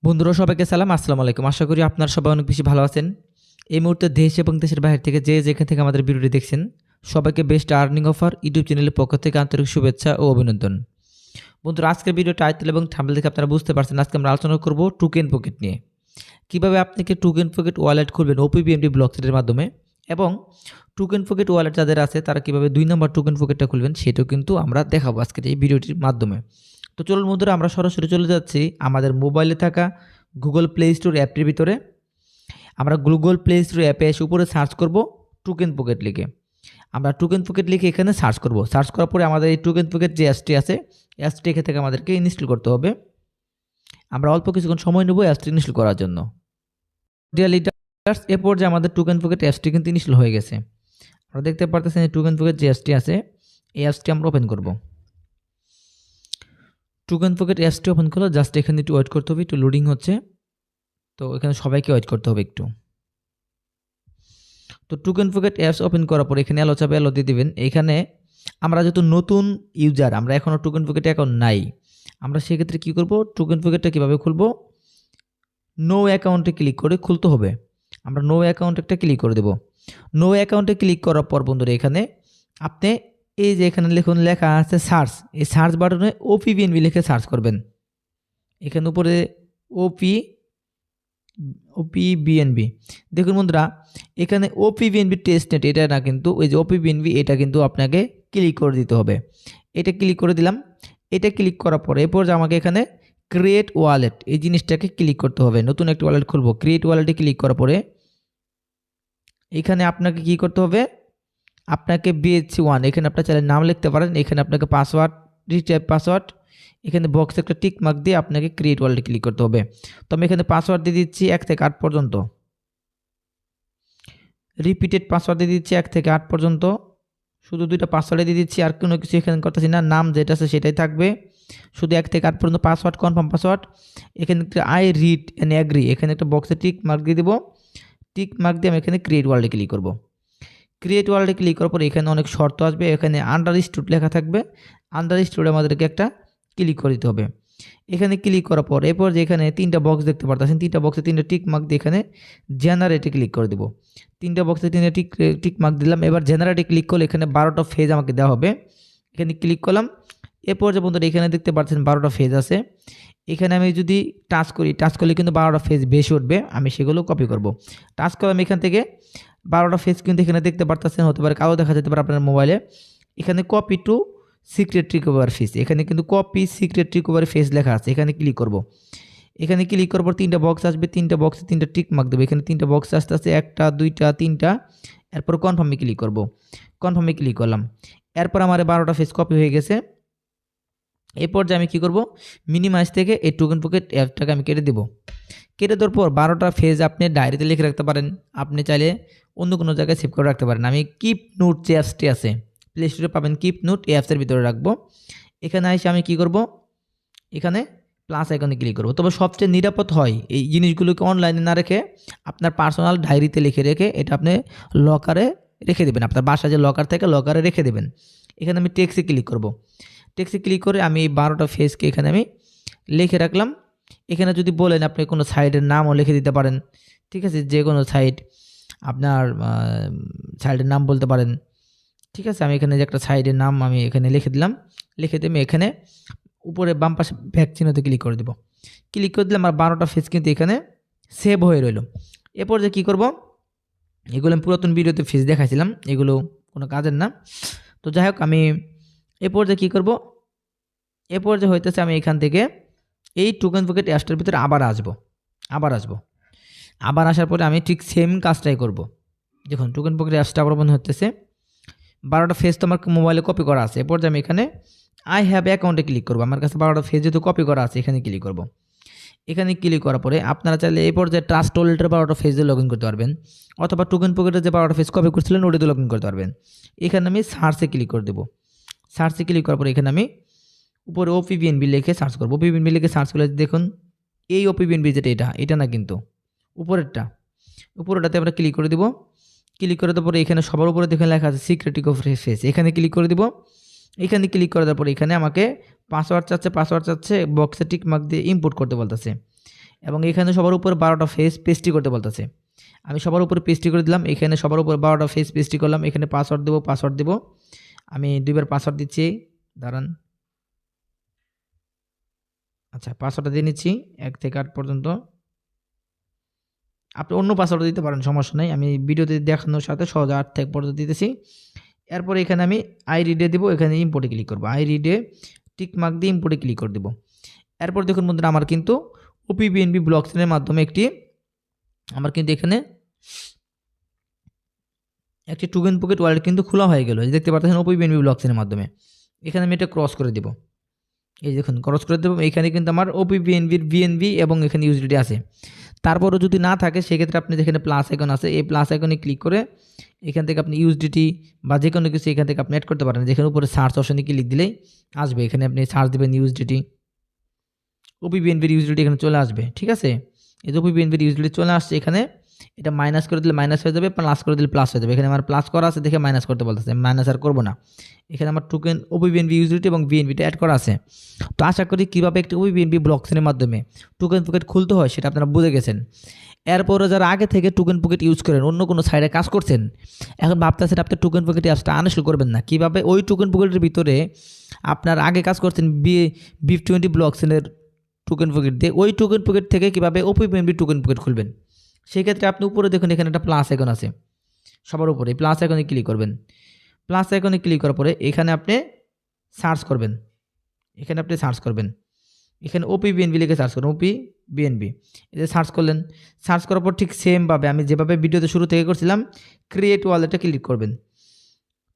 বন্ধুরা সবাইকে সালাম, আসসালামু আলাইকুম। আশা করি আপনারা সবাই অনেক বেশি ভালো আছেন। এই মুহূর্তে দেশ এবং দেশের বাইরে থেকে যে যেখান থেকে আমাদের ভিডিওটি দেখছেন, সবাইকে বেস্ট আর্নিং অফার ইউটিউব চ্যানেলের পক্ষ থেকে আন্তরিক শুভেচ্ছা ও অভিনন্দন। বন্ধুরা, আজকের ভিডিও টাইটেল এবং থাম্বনেল দেখে আপনারা বুঝতে পারছেন আজকে আমরা আলোচনা করব টোকেন পকেট নিয়ে। কিভাবে আপনাকে টোকেন পকেট ওয়ালেট খুলবেন ওপিবিএমডি ব্লকচেনের মাধ্যমে, এবং টোকেন পকেট ওয়ালেট যাদের আছে তারা কিভাবে 2 নম্বর টোকেন পকেটটা খুলবেন সেটাও কিন্তু আমরা দেখাবো আজকের এই ভিডিওটির মাধ্যমে। তো চলুন বন্ধুরা, আমরা সরাসরি চলে যাচ্ছি আমাদের মোবাইলে থাকা গুগল প্লে স্টোর অ্যাপটির ভিতরে। আমরা গুগল প্লে স্টোর অ্যাপে এসে উপরে সার্চ করব টোকেন পকেট লিখে। আমরা টোকেন পকেট লিখে এখানে সার্চ করব। সার্চ করার পরে আমাদের এই টোকেন পকেট যে অ্যাপসটি আছে, অ্যাপসটি এখান থেকে আমাদেরকে ইনস্টল করতে হবে। আমরা অল্প কিছুক্ষণ সময় নেব অ্যাপসটি ইনস্টল করার জন্য। ডিয়ার লিডার্স, এরপর যে আমাদের টোকেন পকেট অ্যাপসটি কিন্তু ইনস্টল হয়ে গেছে। আমরা দেখতে পারতেছেন এই টোকেন পকেট যে অ্যাপসটি আছে, এই অ্যাপসটি আমরা ওপেন করব। টোকেন পকেট অ্যাপসটি ওপেন করলে জাস্ট এখানে একটু ওয়েট করতে হবে, একটু লোডিং হচ্ছে। তো এখানে সবাইকে ওয়েট করতে হবে একটু। তো টোকেন পকেট অ্যাপস ওপেন করার পর এখানে অ্যালো চাপে অ্যালো দিয়ে দেবেন। এখানে আমরা যেহেতু নতুন ইউজার, আমরা এখনও টোকেন পকেটে অ্যাকাউন্ট নাই, আমরা সেক্ষেত্রে কী করব, টোকেন পকেটটা কীভাবে খুলব, নো অ্যাকাউন্টে ক্লিক করে খুলতে হবে। আমরা নো অ্যাকাউন্ট একটা ক্লিক করে দেব। নো অ্যাকাউন্টে ক্লিক করার পর বন্ধুরা এখানে আপনি এই যে এখানে লিখুন, লেখা আছে সার্চ, এই সার্চ বাটনে ওপিবিএনবি লিখে সার্চ করবেন। এখানে উপরে ওপিবিএনবি দেখুন বন্ধুরা, এখানে ওপিবিএনবি টেস্টনেট এটা না, কিন্তু ওই যে ওপিবিএনবি এটা কিন্তু আপনাকে ক্লিক করে দিতে হবে। এটা ক্লিক করে দিলাম। এটা ক্লিক করার পরে এরপর যে আমাকে এখানে ক্রিয়েট ওয়ালেট এই জিনিসটাকে ক্লিক করতে হবে। নতুন একটা ওয়ালেট খুলবো। ক্রিয়েট ওয়ালেটে ক্লিক করার পরে এখানে আপনাকে কি করতে হবে, আপনাকে BHC1 এখানে আপনার চাইলে নাম লিখতে পারেন। এখানে আপনাকে পাসওয়ার্ড, রিটাইপ পাসওয়ার্ড, এখানে বক্সে একটা টিক মার্ক দিয়ে আপনাকে ক্রিয়েট ওয়ালেটে ক্লিক করতে হবে। তো আমি এখানে পাসওয়ার্ড দিয়ে দিচ্ছি 1 থেকে 8 পর্যন্ত। রিপিটেড পাসওয়ার্ড দিয়ে দিচ্ছি 1 থেকে 8 পর্যন্ত। শুধু 2টা পাসওয়ার্ডে দিয়ে দিচ্ছি, আর কোনো কিছু এখানে করতেছি না। নাম যেটা আছে সেটাই থাকবে, শুধু 1 থেকে 8 পর্যন্ত পাসওয়ার্ড, কনফার্ম পাসওয়ার্ড। এখানে একটা আই রিড অ্যান্ড অ্যাগ্রি, এখানে একটা বক্সে টিক মার্ক দিয়ে দেবো। টিক মার্ক দিয়ে আমি এখানে ক্রিয়েট ওয়ালেটে ক্লিক করব। ক্রিয়েট ওয়ালেটে ক্লিক করার পর এখানে অনেক শর্ত আসবে। এখানে আন্ডারস্টুড লেখা থাকবে, আন্ডারস্টুডে আমাদেরকে একটা ক্লিক করে দিতে হবে। এখানে ক্লিক করার পর এরপর যে এখানে 3টা বক্স দেখতে পারতেছেন, 3টা বক্সে 3টা টিক মার্ক দিয়ে এখানে জেনারেটে ক্লিক করে দেবো। 3টা বক্সে 3টা টিক মার্ক দিলাম। এবার জেনারেটে ক্লিক করলে এখানে 12টা ফেজ আমাকে দেওয়া হবে। এখানে ক্লিক করলাম। এরপর যে বন্ধুরা এখানে দেখতে পাচ্ছেন 12টা ফেজ আছে। এখানে আমি যদি টাচ করি, টাচ করলে কিন্তু 12টা ফেজ বেশি উঠবে। আমি সেগুলো কপি করব। টাচ করলাম, এখান থেকে 12টা ফেজ কিন্তু এখানে দেখতে পারতেছেন, হতে পারে কালো দেখা যেতে পারে আপনার মোবাইলে। এখানে copy to secret recover phase, এখানে কিন্তু কপি সিক্রেট রিকভারি ফেজ লেখা আছে। এখানে ক্লিক করব। এখানে ক্লিক করার পর 3টা বক্স আসবে, 3টা বক্সে 3টা টিক মার্ক দেবো। এখানে 3টা বক্স আসতে আসতে 1টা 2টা 3টা, এরপর কনফার্মে ক্লিক করব। কনফার্মে ক্লিক করলাম। এরপর আমার 12টা ফেজ কপি হয়ে গেছে। এরপর যে আমি কী করব, মিনিমাইজ থেকে এই টোকেন পকেট অ্যাপটাকে আমি কেটে দেবো। কেটে দেওয়ার পর 12টা ফেজ আপনি ডায়েরিতে লিখে রাখতে পারেন, আপনি চাইলে অন্য কোনো জায়গায় সেভ করে রাখতে পারেন। আমি কিপ নোট যে অ্যাপসটি আছে, প্লে স্টোরে পাবেন কিপ নোট, এই অ্যাপসের ভিতরে রাখবো। এখানে এসে আমি কী করব, এখানে প্লাস আইকনে ক্লিক করব। তবে সবচেয়ে নিরাপদ হয় এই জিনিসগুলোকে অনলাইনে না রেখে আপনার পার্সোনাল ডায়েরিতে লিখে রেখে এটা আপনি লকারে রেখে দেবেন। আপনার বাসায় যে লকার থাকে লকারে রেখে দেবেন। এখানে আমি টেক্সটে ক্লিক করব। টেক্সটে ক্লিক করে আমি এই 12টা ফেজকে এখানে আমি লিখে রাখলাম। এখানে যদি বলেন আপনি কোনো সাইটের নামও লিখে দিতে পারেন, ঠিক আছে, যে কোনো সাইট আপনার সাইটের নাম বলতে পারেন, ঠিক আছে। আমি এখানে যে একটা সাইটের নাম আমি এখানে লিখে দিলাম। লিখে দিয়ে আমি এখানে উপরে বাম পাশে ব্যাক চিহ্নতে ক্লিক করে দেবো। ক্লিক করে দিলাম, আর 12টা ফেজ কিন্তু এখানে সেভ হয়ে রইল। এরপর যে কী করব, এগুলো আমি পুরাতন ভিডিওতে ফেজ দেখাইছিলাম, এগুলো কোনো কাজের না। তো যাই হোক, আমি এরপর যে কী করব, এরপর যে হইতেছে আমি এখান থেকে এই টোকেন পকেট অ্যাপসটার ভিতরে আবার আসবো। আবার আসার পরে আমি ঠিক সেম কাজটাই করব। দেখুন টোকেন পকেট অ্যাপসটা আবার ওপেন হতেছে। 12টা ফেজ তো আমার মোবাইলে কপি করা আছে। এরপর যে আমি এখানে আই হ্যাভ অ্যাকাউন্টে ক্লিক করবো। আমার কাছে 12টা ফেজ যেহেতু কপি করা আছে, এখানে ক্লিক করব। এখানে ক্লিক করার পরে আপনারা চাইলে এই পর্যায়ে ট্রাস্ট ওয়ালেটের 12টা ফেজ দিয়ে লগ ইন করতে পারবেন, অথবা টোকেন পকেটের যে 12টা ফেজ কপি করছিলেন ওটাতে লগ ইন করতে পারবেন। এখানে আমি সার্চে ক্লিক করে দেবো। সার্চে ক্লিক করার পরে এখানে আমি উপরে ওপিবিএনবি লিখে সার্চ করবো। ওপিবিএনবি লিখে সার্চ করলে দেখুন এই ওপিবিএনবি যেটা এটা না, কিন্তু উপরেরটাতে আমরা ক্লিক করে দেবো। ক্লিক করে দেওয়ার পরে এখানে সবার উপরে দেখে লেখা আছে সিক্রেট রিকভারি ফেজ, এখানে ক্লিক করে দেবো। এখানে ক্লিক করে দেওয়ার পরে এখানে আমাকে পাসওয়ার্ড চাচ্ছে, বক্সে টিক মার্ক দিয়ে ইম্পোর্ট করতে বলতেছে। এবং এখানে সবার উপর 12টা ফেস পেস্ট্রি করতে বলতেছে। আমি সবার উপরে পেস্ট্রি করে দিলাম, এখানে সবার উপর 12টা ফেস পেস্ট্রি করলাম। এখানে পাসওয়ার্ড দেবো, আমি 2বার পাসওয়ার্ড দিচ্ছি, দাঁড়ান। আচ্ছা, পাসওয়ার্ডটা দিয়ে নিচ্ছি 1 থেকে 8 পর্যন্ত। আপনি অন্য পাসওয়ার্ড দিতে পারেন, সমস্যা নেই। আমি ভিডিওতে দেখানোর সাথে সহজ 8 থেকে পর্যন্ত দিতেছি। এরপর এখানে আমি আই রিডে দেবো, এখানে ইম্পোর্টে ক্লিক করবো। আই রিডে টিক মার্ক দিয়ে ইম্পোর্টে ক্লিক করে দেবো। এরপর দেখুন বন্ধুরা, আমার কিন্তু ওপিবিএনবি ব্লকচেনের মাধ্যমে আমার কিন্তু এখানে একটি টোকেন পকেট ওয়ালেট কিন্তু খোলা হয়ে গেল। দেখতে পাচ্ছেন ওপিবিএনবি ব্লকচেনের মাধ্যমে। এখানে আমি এটা ক্রস করে দেবো, এই দেখুন ক্রস করে দেবো। এখানে কিন্তু আমার ওপিবিএনবির বিএনবি এবং এখানে ইউএসডিটি আছে। তারপরও যদি না থাকে সেক্ষেত্রে আপনি যেখানে প্লাস আইকন আছে, এই প্লাস আইকনে ক্লিক করে এখান থেকে আপনি ইউএসডিটি বা যে কোনো কিছু এখান থেকে আপনি অ্যাড করতে পারেন। যেখানে উপরে সার্চ অপশনে ক্লিক দিলেই আসবে, এখানে আপনি সার্চ দেবেন ইউএসডিটি, ওপিবিএনবির ইউএসডিটি এখানে চলে আসবে। ঠিক আছে, এই যে ওপিবিএনবির ইউএসডিটি চলে আসছে। এখানে এটা মাইনাস করে দিলে মাইনাস হয়ে যাবে, প্লাস করে দিলে প্লাস হয়ে যাবে। এখানে আমার প্লাস করা আছে দেখে মাইনাস করতে বলতেছে, মাইনাস আর করবো না। এখানে আমার টোকেন ওপিবিএনবি ইউএসডিটি এবং বিএনবিটা অ্যাড করা আছে। তো আশা করি কীভাবে একটি ওপিবিএনবি ব্লকচেনের মাধ্যমে টোকেন পকেট খুলতে হয় সেটা আপনারা বুঝে গেছেন। এরপরে যারা আগে থেকে টোকেন পকেট ইউজ করেন, অন্য কোনো সাইডে কাজ করছেন, এখন ভাবতেছেন আপনি টোকেন পকেট অ্যাপসটা আনইনস্টল করবেন না, কীভাবে ওই টোকেন পকেটের ভিতরে আপনার আগে কাজ করছেন BIP20 ব্লকচেনের টোকেন পকেট দিয়ে, ওই টোকেন পকেট থেকে কীভাবে ওপিবিএনবি টোকেন পকেট খুলবেন। সেই ক্ষেত্রে আপনি উপরে দেখুন এখানে একটা প্লাস আইকন আছে, সবার উপরে এই প্লাস আইকনে ক্লিক করবেন। প্লাস আইকনে ক্লিক করার পরে এখানে আপনি সার্চ করবেন, এখানে ওপিবিএনবি লিখে সার্চ করুন, ওপিবিএনবি। এটা সার্চ করলেন, সার্চ করার পর ঠিক সেমভাবে আমি যেভাবে ভিডিওতে শুরু থেকে করছিলাম ক্রিয়েট ওয়ালেটে ক্লিক করবেন।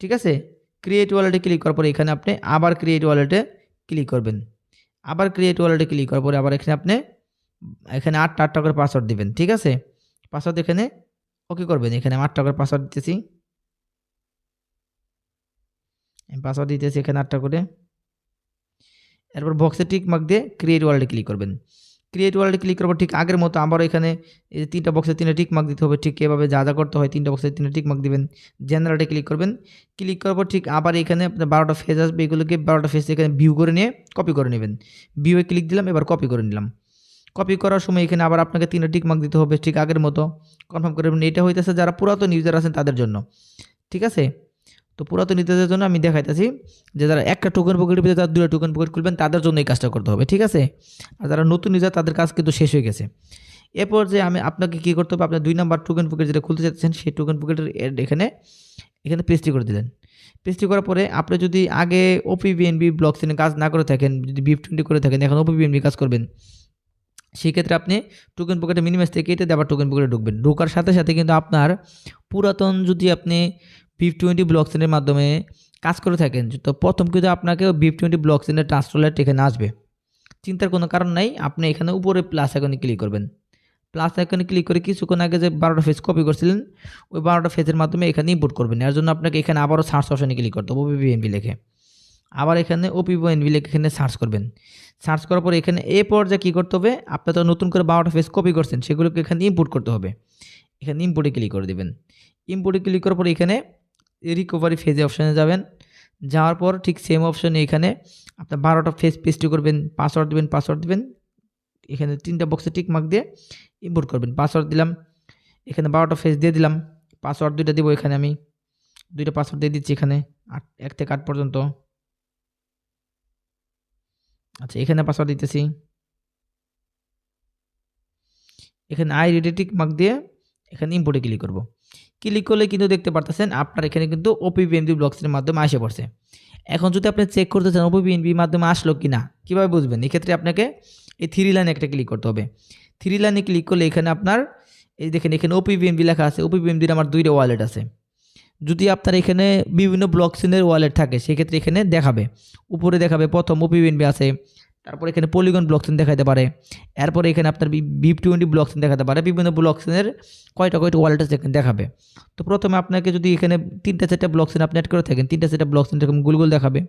ঠিক আছে, ক্রিয়েট ওয়ালেটে ক্লিক করার পরে এখানে আপনি আবার ক্রিয়েট ওয়ালেটে ক্লিক করবেন। আবার ক্রিয়েট ওয়ালেটে ক্লিক করার পরে আবার এখানে 8টা করে পাসওয়ার্ড দিবেন। ঠিক আছে, পাসওয়ার্ড এখানে ওকে করবেন। এখানে আমি 8টা করে পাসওয়ার্ড দিতেছি, এখানে 8টা করে। এরপর বক্সে টিক মার্ক দিয়ে ক্রিয়েট ওয়ালেটে ক্লিক করবেন। ক্রিয়েট ওয়ালেটে ক্লিক করার পর ঠিক আগের মতো আবার এখানে এই যে 3টা বক্সে 3টা টিক মার্ক দিতে হবে। ঠিক এভাবে যা করতে হয় 3টা বক্সে 3টা টিক মার্ক দিবেন। জেনারেটে ক্লিক করবেন। ক্লিক করার পর ঠিক আবার এখানে আপনার 12টা ফেজ আসবে, এগুলোকে 12টা ফেজ এখানে ভিউ করে নিয়ে কপি করে নেবেন। ভিউয়ে ক্লিক দিলাম, এবার কপি করে নিলাম। কপি করার সময় এখানে আবার আপনাকে 3টা টিক মার্ক দিতে হবে, ঠিক আগের মতো কনফার্ম করে নেবেন। এটা হইতেছে যারা পুরাতন ইউজার আছেন তাদের জন্য। ঠিক আছে, তো পুরাতন ইউজারদের জন্য আমি দেখাইতেছি যে যারা একটা টোকেন পকেটের ভিতরে যারা 2টা টোকেন পকেট খুলবেন তাদের জন্য এই কাজটা করতে হবে। ঠিক আছে, আর যারা নতুন ইউজার তাদের কাজ কিন্তু শেষ হয়ে গেছে। এরপর যে আপনাকে কী করতে হবে, আপনার 2 নাম্বার টোকেন পকেট যেটা খুলতে চাচ্ছেন সেই টোকেন পকেটের এখানে পেস্ট্রি করে দিলেন। পেস্ট্রি করার পরে আপনি যদি আগে ওপিবিএনবি ব্লকচেনে কাজ না করে থাকেন, যদি BIP20 করে থাকেন, এখন ওপিবিএনবি কাজ করবেন, সেই ক্ষেত্রে আপনি টোকেন পকেটে মিনিমাইজ থেকে কেটে দিয়ে আবার টোকেন পকেটে ঢুকবেন। ঢোকার সাথে সাথে কিন্তু আপনার পুরাতন যদি আপনি BIP20 ব্লকচেনের মাধ্যমে কাজ করে থাকেন, তো প্রথম কিন্তু আপনাকে BIP20 ব্লকচেনের ট্রাস্ট ওয়ালেট এখানে আসবে। চিন্তার কোনো কারণ নাই, আপনি এখানে উপরে প্লাস আইকনে ক্লিক করবেন। প্লাস আইকনে ক্লিক করে কিছুক্ষণ আগে যে 12টা ফেজ কপি করছিলেন ওই 12টা ফেজের মাধ্যমে এখানে ইম্পোর্ট করবেন। এর জন্য আপনাকে এখানে আবারও সার্চ অপশনে ক্লিক করতে হবে, ওপিবিএনবি লিখে। আবার এখানে ওপিবিএনবি লিখে এখানে সার্চ করবেন। সার্চ করার পরে এখানে এ পর্যায়ে কী করতে হবে, আপনি তো নতুন করে 12টা ফেজ কপি করছেন সেগুলোকে এখানে ইম্পোর্ট করতে হবে। এখানে ইম্পোর্টে ক্লিক করে দেবেন। ইম্পোর্টে ক্লিক করার পর এখানে রিকভারি ফেজে অপশানে যাবেন। যাওয়ার পর ঠিক সেম অপশানে এখানে আপনার 12টা ফেজ পেস্ট্রি করবেন, পাসওয়ার্ড দিবেন। এখানে 3টা বক্সে টিক মার্ক দিয়ে ইম্পোর্ট করবেন। পাসওয়ার্ড দিলাম, এখানে 12টা ফেজ দিয়ে দিলাম। পাসওয়ার্ড 2টা দিব, এখানে আমি 2টা পাসওয়ার্ড দিয়ে দিচ্ছি, এখানে 1 থেকে 8 পর্যন্ত। আচ্ছা, এখানে পাসওয়ার্ড দিতেছি। এখানে আই রিডে টিক মার্ক দিয়ে এখানে ইম্পোর্টে ক্লিক করব। ক্লিক করলে কিন্তু দেখতে পারতেছেন আপনার এখানে কিন্তু ওপিবিএনবি ব্লকচেনের মাধ্যমে আসে পড়ছে। এখন যদি আপনি চেক করতে চান ওপিবিএনবির মাধ্যমে আসলো কি না, কীভাবে বুঝবেন? এক্ষেত্রে আপনাকে এই 3 লাইনে একটা ক্লিক করতে হবে। 3 লাইনে ক্লিক করলে এখানে আপনার এই দেখেন এখানে ওপিবিএনবি লেখা আছে। ওপিবিএনবির আমার 2টা ওয়ালেট আছে। যদি আপনার এখানে বিভিন্ন ব্লকচেনের ওয়ালেট থাকে সেক্ষেত্রে এখানে দেখাবে, উপরে দেখাবে প্রথম ওপিবিএনবি আছে, তারপর এখানে পলিগন ব্লকচেন দেখাতে পারে, এরপরে এখানে আপনার BIP20 ব্লকচেন দেখাতে পারে, বিভিন্ন ব্লকচেনের কয়টা ওয়ালেট আছে এখানে দেখাবে। তো প্রথমে আপনাকে যদি এখানে 3টা 4টা ব্লকচেন আপনি অ্যাড করে থাকেন, 3টা 4টা ব্লকচেন এরকম গুলগুল দেখাবে।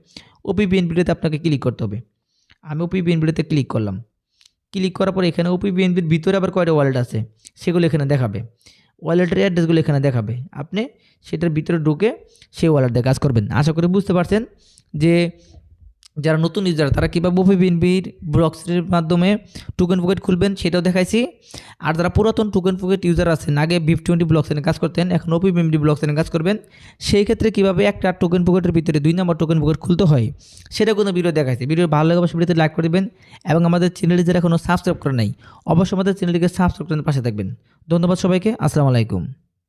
ওপিবিএনবিতে আপনাকে ক্লিক করতে হবে। আমি ওপিবিএনবিতে ক্লিক করলাম। ক্লিক করার পর এখানে ওপিবিএনবির ভিতরে আবার কয়টা ওয়ালেট আছে সেগুলো এখানে দেখাবে, ওয়ালেটের অ্যাড্রেসগুলো এখানে দেখাবে। আপনি সেটার ভিতরে ঢুকে সেই ওয়ালেট দিয়ে কাজ করবেন। আশা করি বুঝতে পারছেন যে যারা নতুন ইউজার তারা কীভাবে ওপিবিএনবির ব্লকসের মাধ্যমে টোকেন পকেট খুলবেন সেটাও দেখাইছি। আর যারা পুরাতন টোকেন পকেট ইউজার আছেন, আগে VIP20 ব্লকসেনে কাজ করতেন, এখন ওপিবিএনবি ব্লকসেনে কাজ করবেন, সেই ক্ষেত্রে কীভাবে একটা টোকেন পকেটের ভিতরে 2 নম্বর টোকেন পকেট খুলতে হয় সেটা কোনো ভিডিও দেখাইছি। ভিডিও ভালো লাগে অবশ্যই ভিডিওতে লাইক করে দেবেন এবং আমাদের চ্যানেলটি যারা এখনও সাবস্ক্রাইব করে নাই অবশ্যই আমাদের চ্যানেলটিকে সাবস্ক্রাইব করে পাশে থাকবেন। ধন্যবাদ সবাইকে, আসসালামু আলাইকুম।